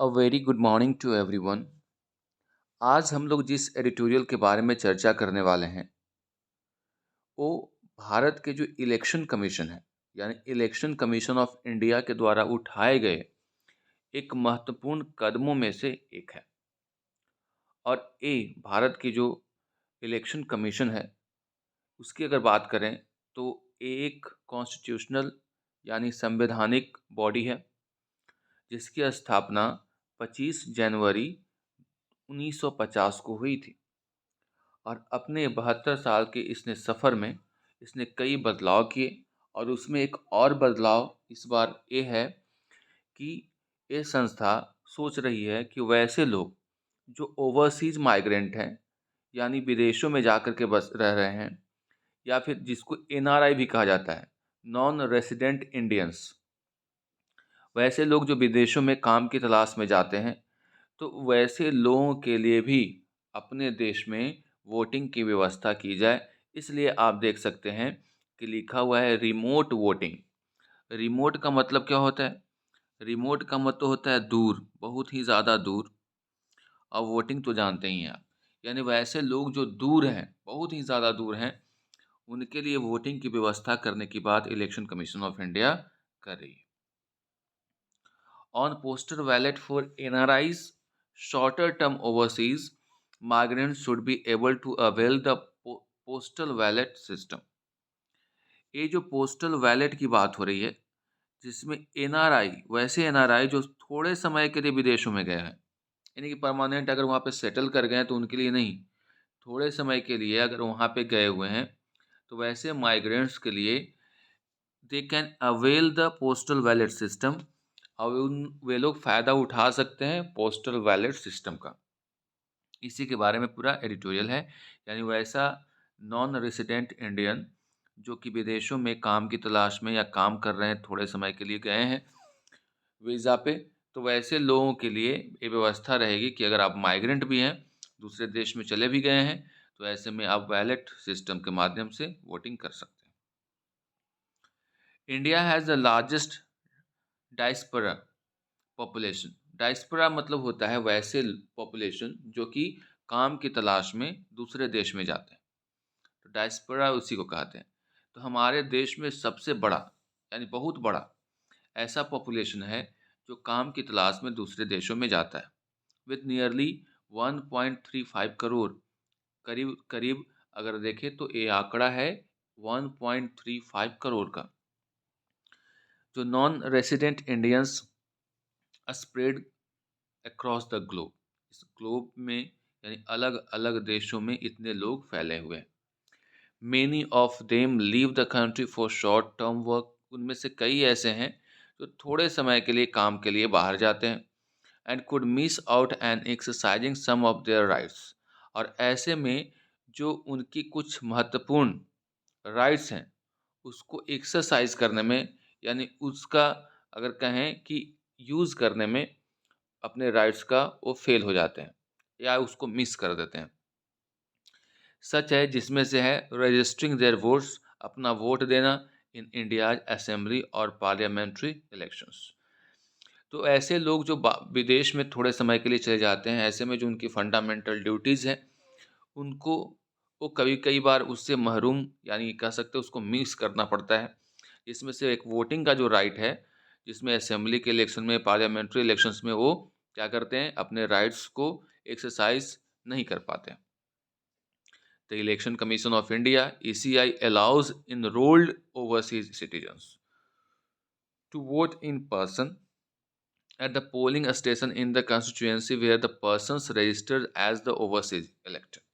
A very good morning to everyone. आज हम लोग जिस एडिटोरियल के बारे में चर्चा करने वाले हैं वो भारत के जो इलेक्शन कमीशन है, यानी इलेक्शन कमीशन ऑफ इंडिया के द्वारा उठाए गए एक महत्वपूर्ण कदमों में से एक है। और ये भारत की जो इलेक्शन कमीशन है उसकी अगर बात करें तो ये एक कॉन्स्टिट्यूशनल यानी संवैधानिक बॉडी है जिसकी स्थापना 25 जनवरी 1950 को हुई थी। और अपने 72 साल के इसने सफ़र में इसने कई बदलाव किए। और उसमें एक और बदलाव इस बार ये है कि ये संस्था सोच रही है कि वैसे लोग जो ओवरसीज माइग्रेंट हैं, यानी विदेशों में जाकर के बस रह रहे हैं, या फिर जिसको एनआरआई भी कहा जाता है, नॉन रेसिडेंट इंडियंस, वैसे लोग जो विदेशों में काम की तलाश में जाते हैं, तो वैसे लोगों के लिए भी अपने देश में वोटिंग की व्यवस्था की जाए। इसलिए आप देख सकते हैं कि लिखा हुआ है रिमोट वोटिंग। रिमोट का मतलब क्या होता है? रिमोट का मतलब होता है दूर, बहुत ही ज़्यादा दूर। और वोटिंग तो जानते ही हैं आप, यानी वैसे लोग जो दूर हैं, बहुत ही ज़्यादा दूर हैं, उनके लिए वोटिंग की व्यवस्था करने की बात इलेक्शन कमीशन ऑफ इंडिया कर रही है। On postal ballot for NRIs, shorter term overseas migrants should be able to avail the postal ballot system। ये जो पोस्टल बैलेट की बात हो रही है, जिसमें एनआरआई, वैसे एनआरआई जो थोड़े समय के लिए विदेशों में गए हैं, यानी कि परमानेंट अगर वहाँ पे सेटल कर गए हैं तो उनके लिए नहीं, थोड़े समय के लिए अगर वहाँ पे गए हुए हैं, तो वैसे माइग्रेंट्स के लिए they can avail the postal ballot system. और वे लोग फ़ायदा उठा सकते हैं पोस्टल बैलेट सिस्टम का। इसी के बारे में पूरा एडिटोरियल है। यानी वैसा नॉन रेसिडेंट इंडियन जो कि विदेशों में काम की तलाश में या काम कर रहे हैं, थोड़े समय के लिए गए हैं वीज़ा पे, तो वैसे लोगों के लिए ये व्यवस्था रहेगी कि अगर आप माइग्रेंट भी हैं, दूसरे देश में चले भी गए हैं, तो ऐसे में आप बैलेट सिस्टम के माध्यम से वोटिंग कर सकते हैं। India has the largest diaspora population. Diaspora मतलब होता है वैसे पॉपुलेशन जो कि काम की तलाश में दूसरे देश में जाते हैं, तो डायस्पोरा उसी को कहते हैं। तो हमारे देश में सबसे बड़ा, यानी बहुत बड़ा ऐसा पॉपुलेशन है जो काम की तलाश में दूसरे देशों में जाता है, विथ नियरली 1.35 करोड़। करीब करीब अगर देखें तो ये आंकड़ा है 1.35 करोड़ का। जो non resident Indians spread across the globe, इस ग्लोब में यानी अलग अलग देशों में इतने लोग फैले हुए हैं। Many of them leave the country for short term work. उनमें से कई ऐसे हैं जो थोड़े समय के लिए काम के लिए बाहर जाते हैं, and could miss out and exercising some of their rights. और ऐसे में जो उनकी कुछ महत्वपूर्ण राइट्स हैं उसको एक्सरसाइज करने में, यानी उसका अगर कहें कि यूज़ करने में अपने राइट्स का वो फेल हो जाते हैं या उसको मिस कर देते हैं। सच है जिसमें से है रजिस्टरिंग देयर वोट्स, अपना वोट देना इन इंडियाज असेंबली और पार्लियामेंट्री इलेक्शंस। तो ऐसे लोग जो विदेश में थोड़े समय के लिए चले जाते हैं, ऐसे में जो उनकी फंडामेंटल ड्यूटीज़ हैं उनको वो कभी कई बार उससे महरूम, यानी कह सकते हैं उसको मिस करना पड़ता है। इसमें से एक वोटिंग का जो राइट है, जिसमें असेंबली के इलेक्शन में, पार्लियामेंट्री इलेक्शंस में वो क्या करते हैं, अपने राइट्स को एक्सरसाइज नहीं कर पाते। The election commission of India ECI allows enrolled overseas citizens to vote in person at the polling station in the constituency where the persons registered as the overseas elector।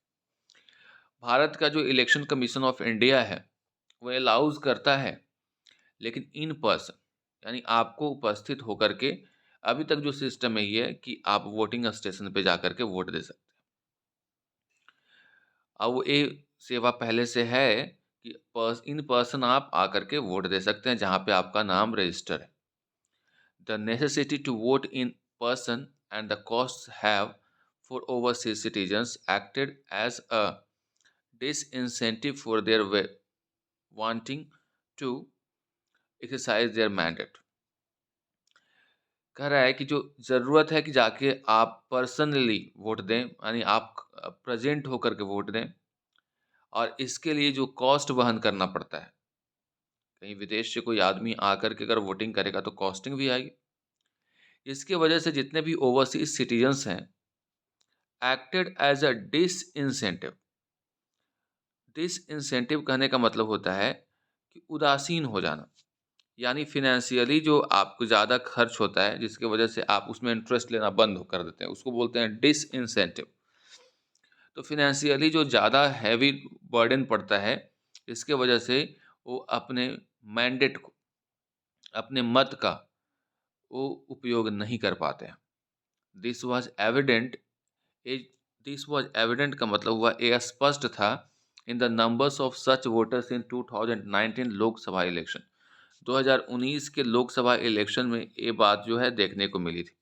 Bharat का जो election commission of India है वो allows करता है, लेकिन in person, यानी आपको उपस्थित होकर के, अभी तक जो सिस्टम है ये है कि आप वोटिंग स्टेशन पे जा कर के वोट दे सकते हैं। अब वो ये सेवा पहले से है कि इन पर्सन आप आकर के वोट दे सकते हैं जहाँ पे आपका नाम रजिस्टर है। The necessity to vote in person and the cost have for overseas citizens acted as a disincentive for their wanting to exercise their mandate। कह रहा है कि जो ज़रूरत है कि जाके आप पर्सनली वोट दें, यानी आप प्रेज़ेंट होकर के वोट दें और इसके लिए जो कॉस्ट वहन करना पड़ता है, कहीं विदेश से कोई आदमी आकर के अगर वोटिंग करेगा तो कॉस्टिंग भी आएगी। इसकी वजह से जितने भी ओवरसीज़ सिटिज़न्स हैं, acted as a disincentive. Disincentive कहने का मतलब होता है कि उदासीन हो जाना। यानी फ़ाइनेंशियली जो आपको ज़्यादा खर्च होता है, जिसकी वजह से आप उसमें इंटरेस्ट लेना बंद कर देते हैं, उसको बोलते हैं डिसइंसेंटिव। तो फ़ाइनेंशियली जो ज़्यादा हैवी बर्डन पड़ता है, इसके वजह से वो अपने मैंडेट को, अपने मत का वो उपयोग नहीं कर पाते हैं। This was evident A this was evident का मतलब हुआ ये स्पष्ट था in the numbers of such voters in 2019 Lok Sabha election. 2019 के लोकसभा इलेक्शन में ये बात जो है देखने को मिली थी।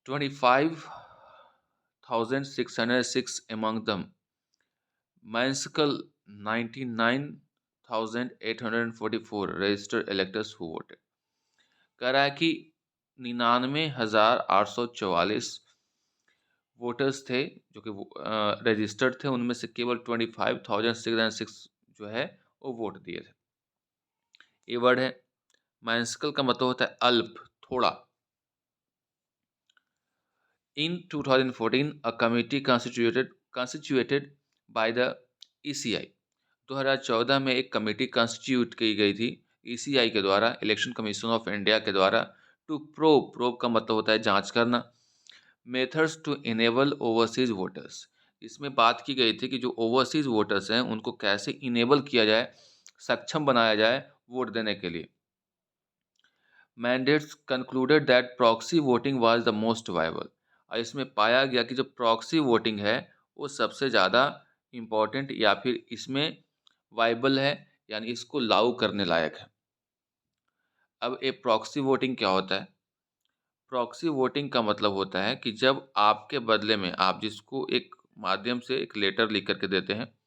25,606 among them, Manscal 99,844 registered electors who voted। कह रहा है कि 99,844 वोटर्स थे जो कि रजिस्टर्ड थे, उनमें से केवल 25,606 जो है वो वोट दिए थे। ये वर्ड है, माइंस्कल का मतलब होता है अल्प, थोड़ा। In 2014, a committee constituted by the ECI। 2014 में एक कमेटी कंस्टिट्यूट की गई थी ECI के द्वारा, इलेक्शन कमीशन ऑफ इंडिया के द्वारा, टू प्रोब का मतलब होता है जांच करना, methods to enable overseas voters. इसमें बात की गई थी कि जो ओवरसीज वोटर्स हैं उनको कैसे इनेबल किया जाए, सक्षम बनाया जाए वोट देने के लिए। Mandates concluded that proxy voting was the most viable. और इसमें पाया गया कि जो प्रॉक्सी वोटिंग है वो सबसे ज़्यादा इम्पॉर्टेंट या फिर इसमें वायबल है, यानी इसको लागू करने लायक है। अब ये प्रॉक्सी वोटिंग क्या होता है? प्रॉक्सी वोटिंग का मतलब होता है कि जब आपके बदले में आप जिसको एक माध्यम से एक लेटर लिख कर के देते हैं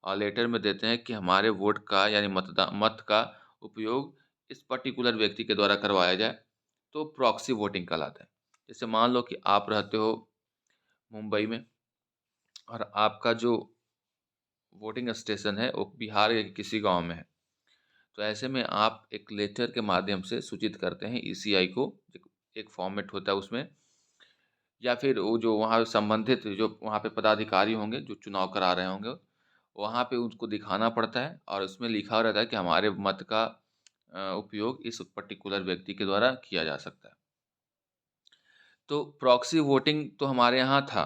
और लेटर में देते हैं कि हमारे वोट का यानी मत का उपयोग इस पर्टिकुलर व्यक्ति के द्वारा करवाया जाए, तो प्रॉक्सी वोटिंग कहलाता है। जैसे मान लो कि आप रहते हो मुंबई में और आपका जो वोटिंग स्टेशन है वो बिहार के किसी गांव में है, तो ऐसे में आप एक लेटर के माध्यम से सूचित करते हैं ईसीआई को। एक फॉर्मेट होता है उसमें, या फिर वो जो वहाँ संबंधित जो वहाँ पे पदाधिकारी होंगे जो चुनाव करा रहे होंगे, वहाँ पे उसको दिखाना पड़ता है और उसमें लिखा हुआ रहता है कि हमारे मत का उपयोग इस पर्टिकुलर व्यक्ति के द्वारा किया जा सकता है। तो प्रॉक्सी वोटिंग तो हमारे यहाँ था।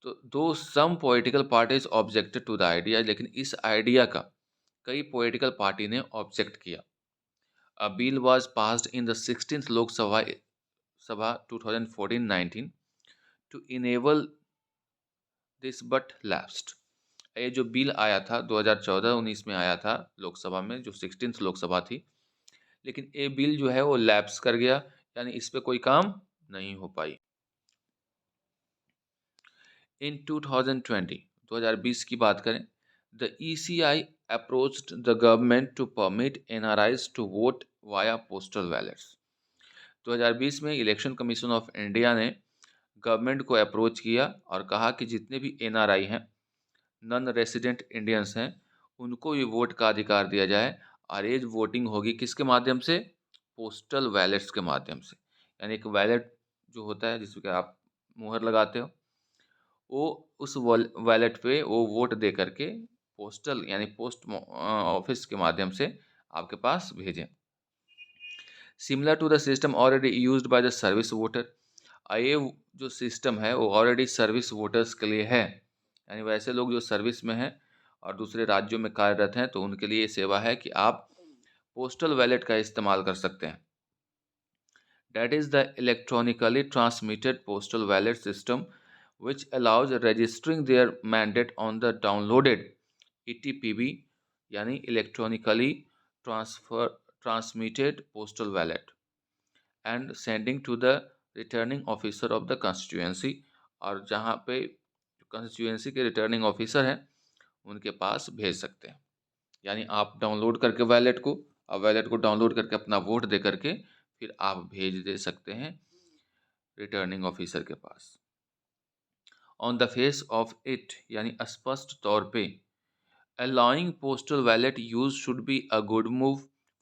तो दो some political parties objected to the idea, लेकिन इस आइडिया का कई पॉलिटिकल पार्टी ने ऑब्जेक्ट किया। A bill was passed in the 16th Lok Sabha Sabha 2014-19 to enable this but lapsed. ये जो बिल आया था 2014-19 में आया था लोकसभा में, जो 16th लोकसभा थी, लेकिन ये बिल जो है वो लैप्स कर गया, यानी इस पे कोई काम नहीं हो पाई। इन 2020 की बात करें, the ECI approached the government to permit NRIs to vote via postal ballots. 2020 में इलेक्शन कमीशन ऑफ इंडिया ने गवर्नमेंट को अप्रोच किया और कहा कि जितने भी NRI हैं, नॉन रेसिडेंट इंडियंस हैं, उनको ये वोट का अधिकार दिया जाए। और ये वोटिंग होगी किसके माध्यम से? पोस्टल बैलेट्स के माध्यम से। यानी एक बैलेट जो होता है जिसमें आप मुहर लगाते हो, वो उस वैलेट पे वो वोट दे करके पोस्टल यानी पोस्ट ऑफिस के माध्यम से आपके पास भेजें। Similar to the system already used by the service voter. ये जो सिस्टम है वो ऑलरेडी सर्विस वोटर्स के लिए है, यानी वैसे लोग जो सर्विस में हैं और दूसरे राज्यों में कार्यरत हैं, तो उनके लिए ये सेवा है कि आप पोस्टल बैलेट का इस्तेमाल कर सकते हैं। That is the electronically transmitted postal ballot system, which allows registering their mandate on the downloaded ETPB, यानी electronically transfer transmitted postal ballot, and sending to the returning officer of the constituency। और जहाँ पे constituency के returning officer हैं उनके पास भेज सकते हैं। यानी आप डाउनलोड करके वैलेट को, और वैलेट को डाउनलोड करके अपना वोट दे करके फिर आप भेज दे सकते हैं रिटर्निंग ऑफिसर के पास। On the face of it यानी स्पष्ट तौर पे allowing postal ballot use should be a good move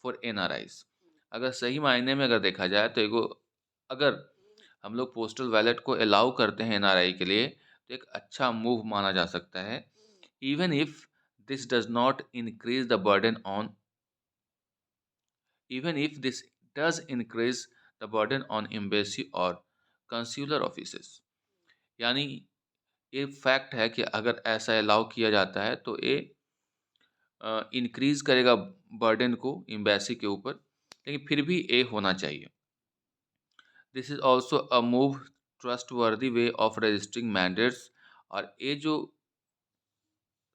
for NRIs. अगर सही मायने में अगर देखा जाए तो एगो अगर हम लोग पोस्टल बैलेट को अलाउ करते हैं एनआरआई के लिए तो एक अच्छा मूव माना जा सकता है। Even if this does not increase the burden on even if this does increase the burden on embassy or consular offices। यानी ये फैक्ट है कि अगर ऐसा अलाउ किया जाता है तो ये इंक्रीज करेगा बर्डन को एम्बेसी के ऊपर, लेकिन फिर भी ये होना चाहिए। This is also a move trust वर्दी वे ऑफ रजिस्टरिंग मैंडेट्स। और ये जो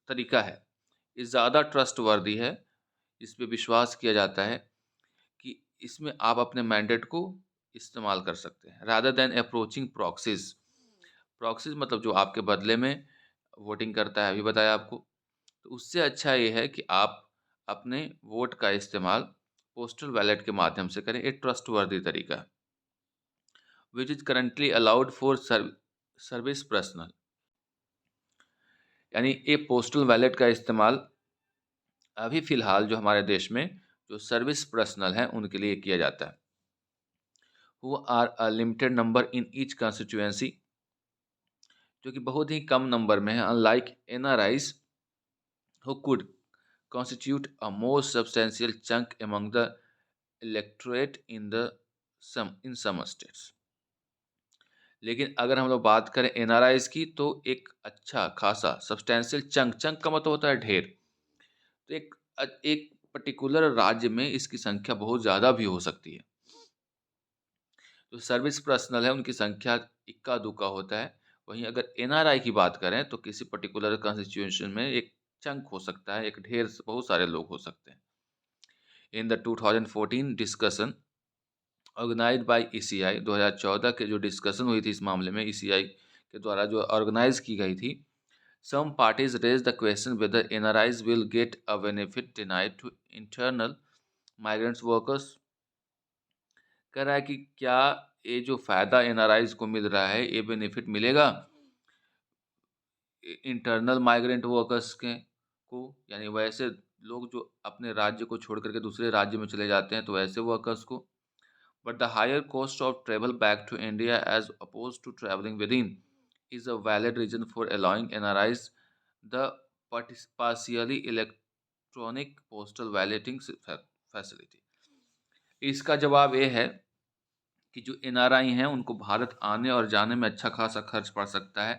तरीका है ये ज़्यादा ट्रस्ट वर्दी है, इस पे विश्वास किया जाता है कि इसमें आप अपने मैंडेट को इस्तेमाल कर सकते हैं rather than approaching proxies. Proxies मतलब जो आपके बदले में वोटिंग करता है, अभी बताया आपको। तो उससे अच्छा ये है कि आप अपने वोट का इस्तेमाल पोस्टल बैलेट के माध्यम से करें। एक ट्रस्टवर्दी तरीका है which is currently allowed for service personal. यानी ये पोस्टल बैलेट का इस्तेमाल अभी फ़िलहाल जो हमारे देश में जो सर्विस पर्सनल हैं उनके लिए किया जाता है। Who are a limited number in each constituency, जो कि बहुत ही कम नंबर में है, unlike NRIs who could constitute a more substantial chunk among the electorate in some states। लेकिन अगर हम लोग बात करें एनआरआईज की तो एक अच्छा खासा सब्सटेंशियल चंक, चंक का मतलब होता है ढेर। तो एक पर्टिकुलर राज्य में इसकी संख्या बहुत ज़्यादा भी हो सकती है। जो सर्विस पर्सनल है उनकी संख्या इक्का दुक्का होता है। वहीं अगर एनआरआई की बात करें तो किसी पर्टिकुलर कॉन्स्टिट्यूशन में एक चंक हो सकता है, एक ढेर, बहुत सारे लोग हो सकते हैं। In the 2014 discussion organised by ECI, 2014 के जो डिस्कशन हुई थी इस मामले में ईसीआई के द्वारा जो ऑर्गेनाइज की गई थी, some parties raise the question whether NRIs will get a benefit denied to internal migrants workers. कह रहा है कि क्या ये जो फ़ायदा एनआरआईज को मिल रहा है ये बेनिफिट मिलेगा इंटरनल माइग्रेंट वर्कर्स के को, यानी वैसे लोग जो अपने राज्य को छोड़ करके दूसरे राज्य में चले जाते हैं तो ऐसे वर्कर्स को। But the higher cost of travel back to India as opposed to travelling within is a valid reason for allowing NRIs the partially electronic postal balloting facility. इसका जवाब ये है कि जो एनआरआई हैं उनको भारत आने और जाने में अच्छा खासा खर्च पड़ सकता है।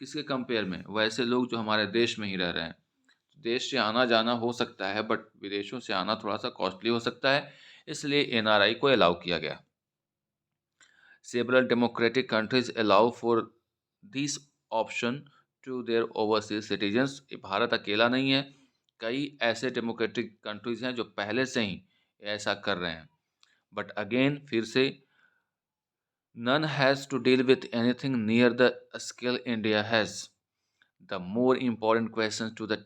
किसके कंपेयर में? वैसे लोग जो हमारे देश में ही रह रहे हैं। देश से आना जाना हो सकता है बट विदेशों से आना थोड़ा सा कॉस्टली हो सकता है, इसलिए एनआरआई को अलाउ किया गया। Several democratic countries allow for this option to their overseas citizens. Bharat अकेला नहीं है, कई ऐसे डेमोक्रेटिक कंट्रीज हैं जो पहले से ही ऐसा कर रहे हैं। बट अगेन फिर से none has to deal with anything near the scale India has. The more important questions to the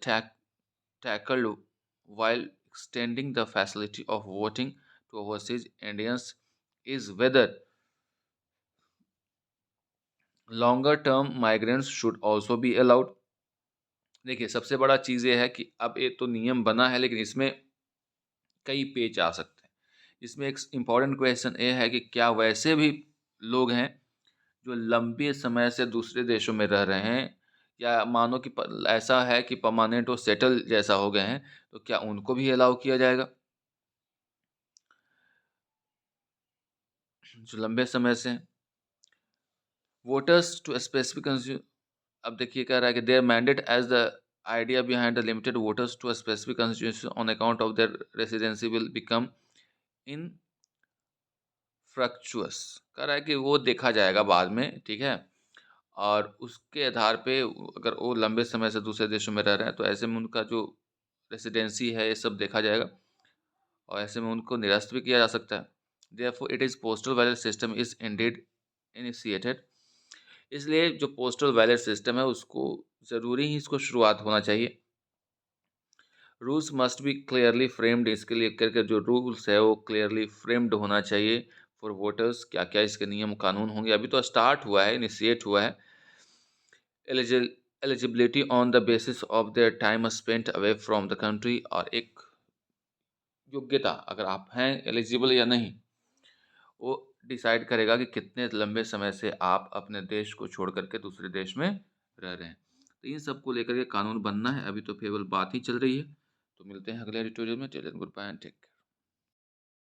tackled while extending the facility of voting to overseas Indians is whether longer term migrants should also be allowed। देखिए सबसे बड़ा चीज़ ये है कि अब ये तो नियम बना है लेकिन इसमें कई पेच आ सकते हैं। इसमें एक इम्पॉर्टेंट क्वेश्चन ये है कि क्या वैसे भी लोग हैं जो लंबे समय से दूसरे देशों में रह रहे हैं, या मानो कि ऐसा है कि परमानेंट और सेटल जैसा हो गए हैं, तो क्या उनको भी अलाउ किया जाएगा जो लंबे समय से हैं? वोटर्स टू स्पेसिफिक, अब देखिए कह रहा है कि their mandate as the idea behind the limited voters to specific constitution on account of their residency will become infructuous. कह रहा है कि वो देखा जाएगा बाद में, ठीक है। और उसके आधार पे अगर वो लंबे समय से दूसरे देशों में रह रहे हैं तो ऐसे में उनका जो रेसिडेंसी है ये सब देखा जाएगा और ऐसे में उनको निरस्त भी किया जा सकता है। Therefore it is postal ballot system is Indeed initiated. इसलिए जो पोस्टल बैलेट सिस्टम है उसको ज़रूरी ही इसको शुरुआत होना चाहिए। Rules must be clearly framed, इसके लिए करके जो रूल्स है वो क्लियरली फ्रेम्ड होना चाहिए फॉर वोटर्स। क्या क्या इसके नियम कानून होंगे, अभी तो स्टार्ट हुआ है, इनिशिएट हुआ है। Eligibility on the basis of their time spent away from the country, और एक योग्यता, अगर आप हैं एलिजिबल या नहीं, वो डिसाइड करेगा कि कितने लंबे समय से आप अपने देश को छोड़ करके दूसरे देश में रह रहे हैं। तो इन सब को लेकर के कानून बनना है, अभी तो केवल बात ही चल रही है। तो मिलते हैं अगले एडिटोरियल में। Till then goodbye and take care.